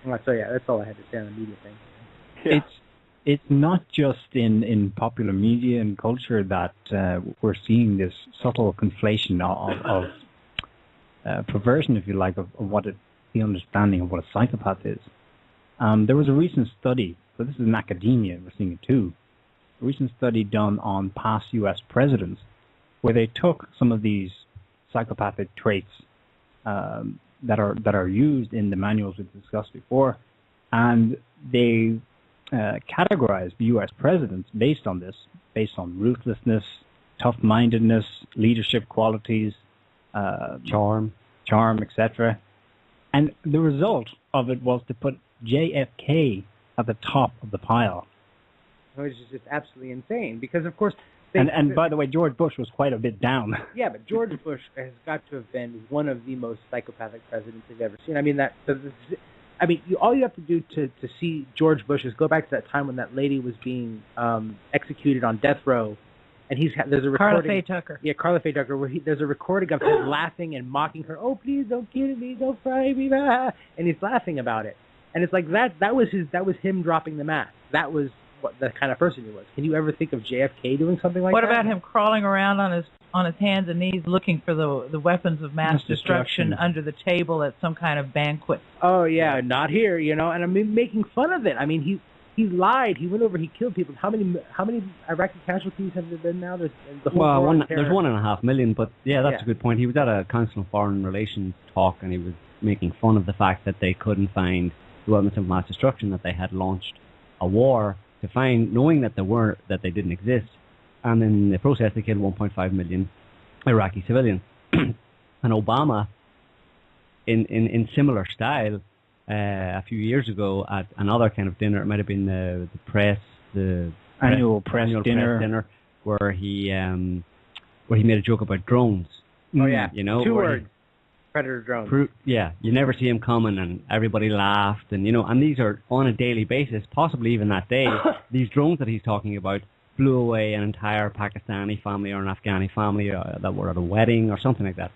So yeah, that's all I had to say on the media thing. Yeah. It's not just in popular media and culture that we're seeing this subtle conflation of perversion, if you like, of what the understanding of what a psychopath is. There was a recent study, so this is in academia, we're seeing it too, a recent study done on past U.S. presidents where they took some of these psychopathic traits that are used in the manuals we discussed before, and they categorized the U.S. presidents based on this, based on ruthlessness, tough-mindedness, leadership qualities, charm, etc. And the result of it was to put JFK at the top of the pile. Which is just absolutely insane, because of course... And by the way, George Bush was quite a bit down. Yeah, but George Bush has got to have been one of the most psychopathic presidents we've ever seen. All you have to do to see George Bush is go back to that time when that lady was being executed on death row, and there's a recording. Carla Faye Tucker. Yeah, Carla Faye Tucker, where there's a recording of him laughing and mocking her. Oh, please don't kill me, don't fry me, and he's laughing about it. And it's like that was him dropping the mask. That was what the kind of person he was. Can you ever think of JFK doing something like that? What about him crawling around on his hands and knees looking for the weapons of mass destruction under the table at some kind of banquet? Oh yeah, not here, and I mean making fun of it. I mean he lied. He went over. He killed people. How many Iraqi casualties have there been now? There's 1.5 million. But yeah, that's a good point. He was at a Council of Foreign Relations talk, and he was making fun of the fact that they couldn't find the weapons of mass destruction, that they had launched a war to find, knowing that they didn't exist, and in the process they killed 1.5 million Iraqi civilians. And Obama, in similar style, a few years ago at another kind of dinner, it might have been the annual press dinner, where he made a joke about drones. Oh yeah, 2 words. Predator drones. You never see him coming, and everybody laughed, and and these are on a daily basis, possibly even that day. These drones that he's talking about blew away an entire Pakistani family or an Afghani family that were at a wedding or something like that.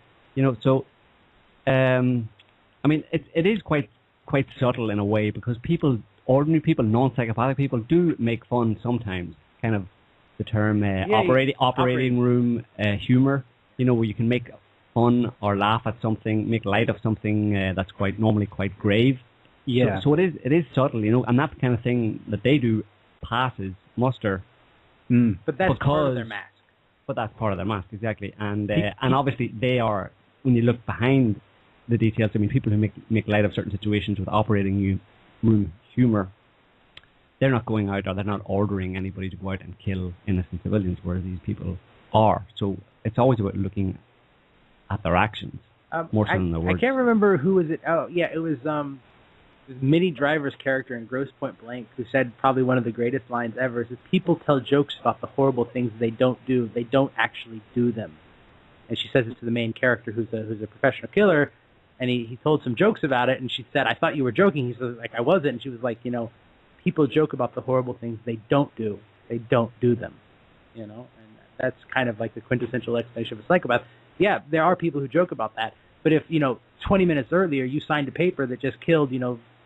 So it is quite subtle in a way, because ordinary people, non-psychopathic people, do make fun sometimes. Kind of the term operating room humor. Where you can make fun or laugh at something, make light of something that's normally quite grave. Yeah. So it is subtle, and that kind of thing that they do passes muster. But that's part of their mask. But that's part of their mask, exactly. And obviously they are, when you look behind the details, people who make light of certain situations with operating room humor, they're not going out, or they're not ordering anybody to go out and kill innocent civilians, whereas these people are. So it's always about looking at their actions more so than their words. I can't remember who was it. Oh yeah, it was Minnie Driver's character in Grosse Pointe Blank, who said probably one of the greatest lines ever is, people tell jokes about the horrible things they don't do. They don't actually do them. And she says it to the main character, who's a professional killer, and he told some jokes about it, and she said, I thought you were joking. He said, I wasn't. And she was like, people joke about the horrible things they don't do. They don't do them. And that's kind of like the quintessential explanation of a psychopath. Yeah, there are people who joke about that. But if, 20 minutes earlier you signed a paper that just killed,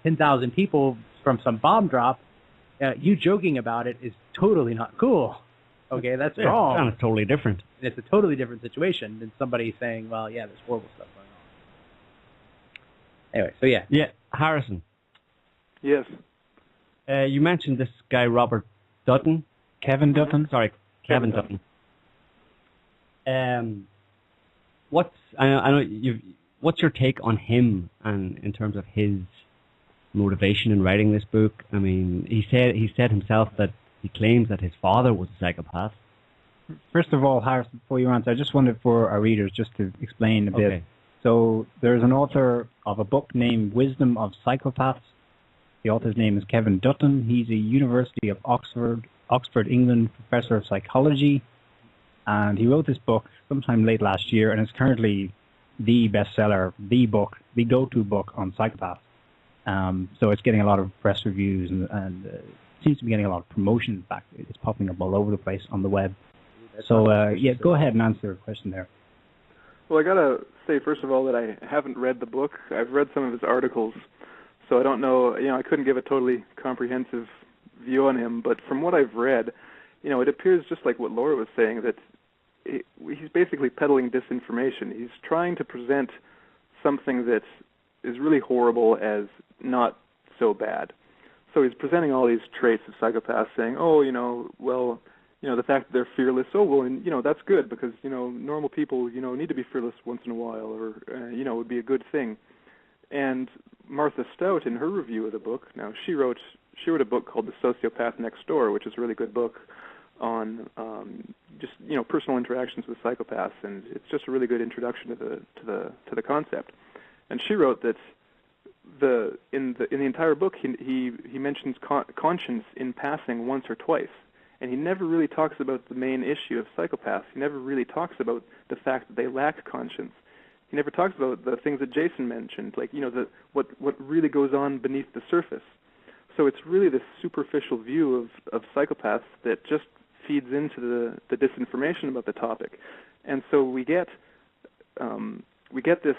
10,000 people from some bomb drop, you joking about it is totally not cool. Okay, that's wrong. And it's totally different. And it's a totally different situation than somebody saying, well, yeah, there's horrible stuff going on. Anyway, so yeah. Yeah, Harrison. Yes. You mentioned this guy, Robert Dutton. Kevin Dutton? Sorry, Kevin Dutton. What's your take on him, and in terms of his motivation in writing this book? I mean, he said himself that he claims that his father was a psychopath. First of all, Harrison, before you answer, I just wanted for our readers just to explain a bit. Okay. So there's an author of a book named Wisdom of Psychopaths. The author's name is Kevin Dutton. He's a University of Oxford, England professor of psychology. And he wrote this book sometime late last year, and it's currently the bestseller, the go-to book on psychopaths. So it's getting a lot of press reviews, and seems to be getting a lot of promotion. In fact, it's popping up all over the place on the web. So, go ahead and answer the question there. Well, I got to say, first of all, that I haven't read the book. I've read some of his articles. so I don't know. I couldn't give a totally comprehensive view on him, but from what I've read, it appears just like what Laura was saying, that he's basically peddling disinformation. He's trying to present something that is really horrible as not so bad. So he's presenting all these traits of psychopaths, saying, the fact that they're fearless, that's good because, normal people, need to be fearless once in a while, or, it would be a good thing. And Martha Stout, in her review of the book, now she wrote a book called The Sociopath Next Door, which is a really good book on personal interactions with psychopaths, and it's just a really good introduction to the concept. And she wrote that in the entire book he mentions conscience in passing once or twice, and he never really talks about the main issue of psychopaths. He never really talks about the fact that they lack conscience. He never talks about the things that Jason mentioned, like what really goes on beneath the surface. So it's really this superficial view of psychopaths that just feeds into the disinformation about the topic, and so we get this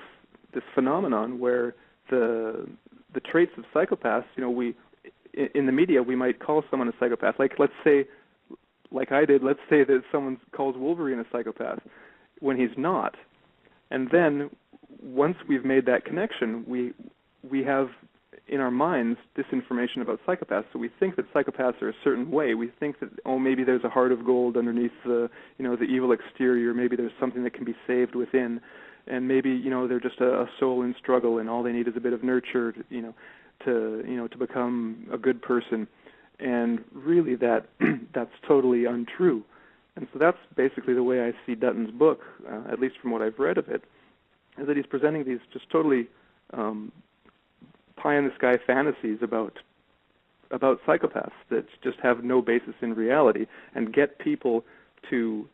phenomenon where the traits of psychopaths, in the media we might call someone a psychopath. Let's say that someone calls Wolverine a psychopath when he's not, and then once we've made that connection, we have in our minds disinformation about psychopaths. So we think that psychopaths are a certain way. We think that maybe there's a heart of gold underneath the evil exterior. Maybe there's something that can be saved within, and maybe they're just a soul in struggle, and all they need is a bit of nurture, to become a good person. And really, that's totally untrue. And so that's basically the way I see Dutton's book, at least from what I've read of it, is that he's presenting these just totally pie-in-the-sky fantasies about psychopaths that just have no basis in reality, and get people to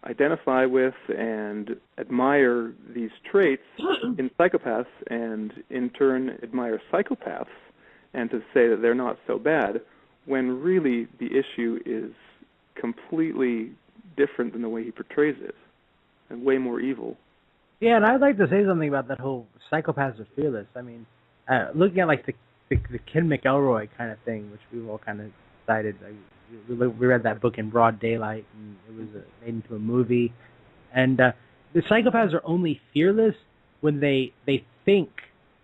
identify with and admire these traits in psychopaths, and in turn admire psychopaths, and to say that they're not so bad, when really the issue is completely different than the way he portrays it, and way more evil. Yeah, and I'd like to say something about that whole psychopaths are fearless. I mean, looking at the Ken McElroy kind of thing, which we've all kind of decided. We read that book in broad daylight, and it was made into a movie. And the psychopaths are only fearless when they think,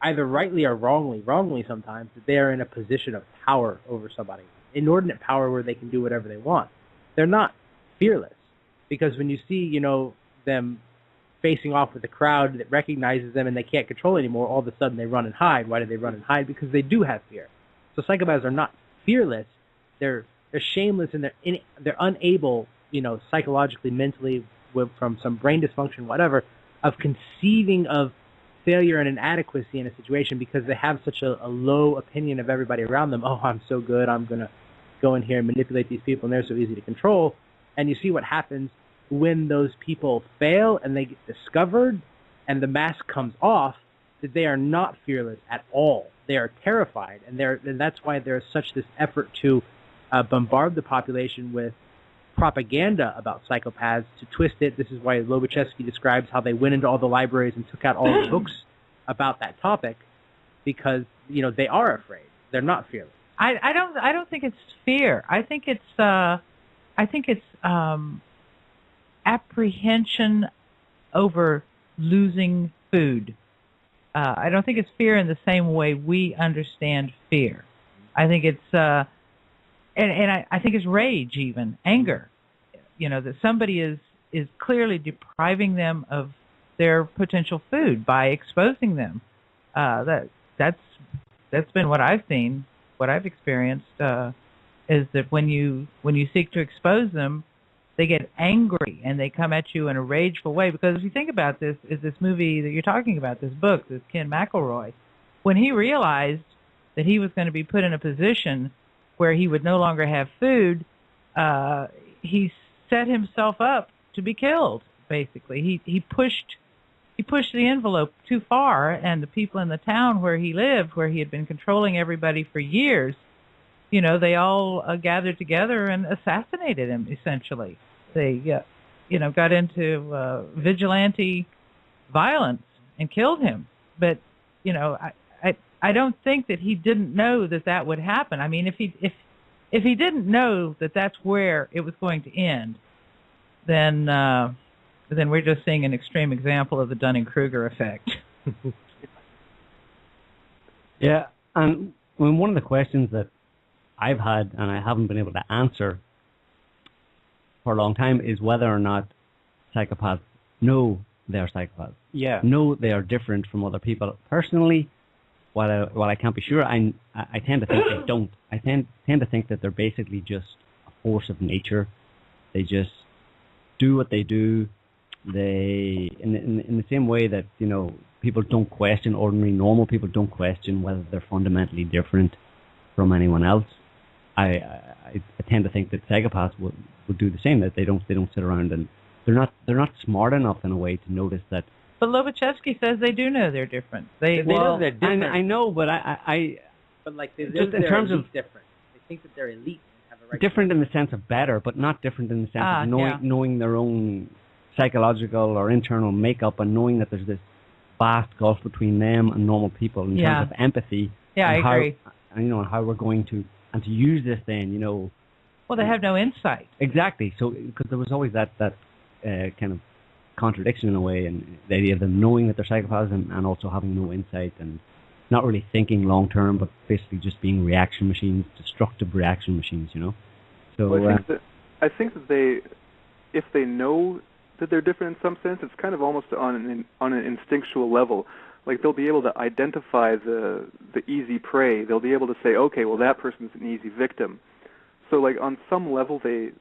either rightly or wrongly sometimes, that they are in a position of power over somebody, inordinate power where they can do whatever they want. They're not fearless, because when you see, them facing off with a crowd that recognizes them and they can't control anymore, all of a sudden they run and hide. Why do they run and hide? Because they do have fear. So psychopaths are not fearless. They're shameless, and they're unable, psychologically, mentally, from some brain dysfunction, whatever, of conceiving of failure and inadequacy in a situation, because they have such a low opinion of everybody around them. Oh, I'm so good, I'm going to go in here and manipulate these people, and they're so easy to control. And you see what happens when those people fail and they get discovered and the mask comes off, that they are not fearless at all. They are terrified, and that's why there's such this effort to bombard the population with propaganda about psychopaths, to twist it. This is why Lobachevsky describes how they went into all the libraries and took out all the books about that topic, because they are afraid. They're not fearless. I don't think it's fear. I think it's apprehension over losing food. I don't think it's fear in the same way we understand fear. I think it's I think it's rage, even anger. That somebody is clearly depriving them of their potential food by exposing them. That's been what I've seen, what I've experienced, is that when you seek to expose them, they get angry and they come at you in a rageful way. Because if you think about this movie that you're talking about, this book, this Ken McElroy, when he realized that he was going to be put in a position where he would no longer have food, he set himself up to be killed. Basically, he pushed the envelope too far, and the people in the town where he lived, where he had been controlling everybody for years, they all gathered together and assassinated him. Essentially, they got into vigilante violence and killed him. But I I don't think that he didn't know that would happen. I mean, if he didn't know that that's where it was going to end, then we're just seeing an extreme example of the Dunning-Kruger effect. Yeah, and one of the questions that I've had and I haven't been able to answer for a long time is whether or not psychopaths know they are psychopaths. Yeah. Know they are different from other people. Personally, while I can't be sure, I tend to think they don't. I tend to think that they're basically just a force of nature. They just do what they do. They in the same way that, you know, people don't question, ordinary normal people don't question whether they're fundamentally different from anyone else. I tend to think that psychopaths would do the same. That they don't sit around and they're not smart enough in a way to notice that. But Lobachevsky says they do know they're different. They know they're different. I know, but But like they just in terms of different. They think that they're elite and have a right. Different in the sense of better, but not different in the sense of knowing their own psychological or internal makeup and knowing that there's this vast gulf between them and normal people in terms of empathy. Yeah, I agree. And, you know, and how we're going to use this then, you know. Well, they have no insight. Exactly. So, because there was always that kind of contradiction in a way, and the idea of them knowing that they're psychopaths and also having no insight and not really thinking long term, but basically just being reaction machines, destructive reaction machines, you know. So well, I think that if they know that they're different in some sense, it's kind of almost on an instinctual level. Like they'll be able to identify the easy prey. They'll be able to say, okay, well that person's an easy victim. So like on some level they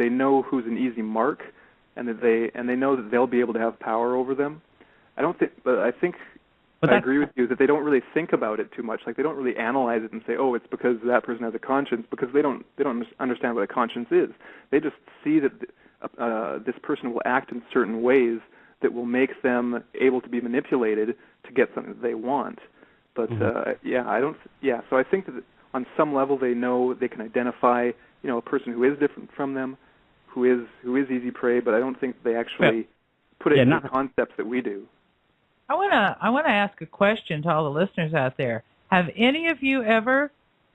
know who's an easy mark, and they know that they'll be able to have power over them. I agree with you that they don't really think about it too much. Like they don't really analyze it and say, oh, it's because that person has a conscience, because they don't understand what a conscience is. They just see that this person will act in certain ways that will make them able to be manipulated to get something that they want. But so I think that on some level they know they can identify, you know, a person who is different from them, who is easy prey, but I don't think they actually put it into the concepts that we do. I wanna ask a question to all the listeners out there. Have any of you ever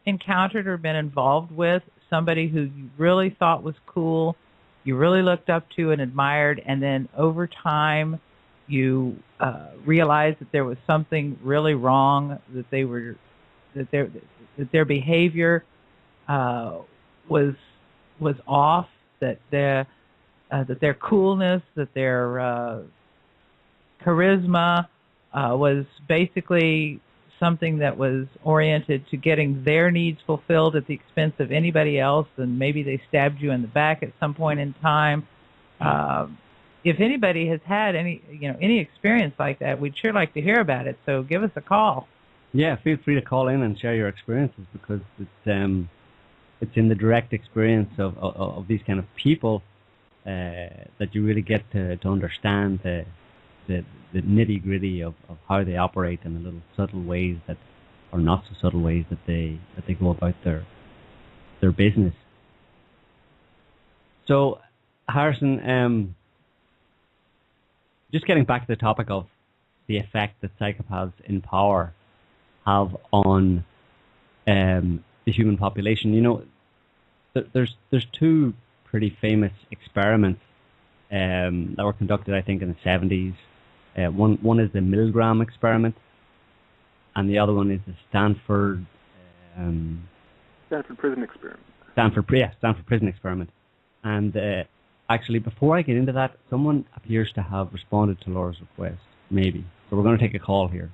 encountered or been involved with somebody who you really thought was cool, you really looked up to and admired, and then over time you realized that there was something really wrong, that their behavior was off, that their coolness, that their charisma was basically something that was oriented to getting their needs fulfilled at the expense of anybody else, and maybe they stabbed you in the back at some point in time. If anybody has had any experience like that, we'd sure like to hear about it. So give us a call. Yeah, feel free to call in and share your experiences, because it's in the direct experience of these kind of people that you really get to understand the nitty gritty of how they operate, and the little subtle ways that, or not so subtle ways that they go about their business. So, Harrison, just getting back to the topic of the effect that psychopaths in power have on the human population, you know, there's two pretty famous experiments that were conducted, I think, in the 70s. One is the Milgram experiment, and the other one is the Stanford prison experiment. Stanford prison experiment. And actually, before I get into that, someone appears to have responded to Laura's request, maybe. So we're going to take a call here.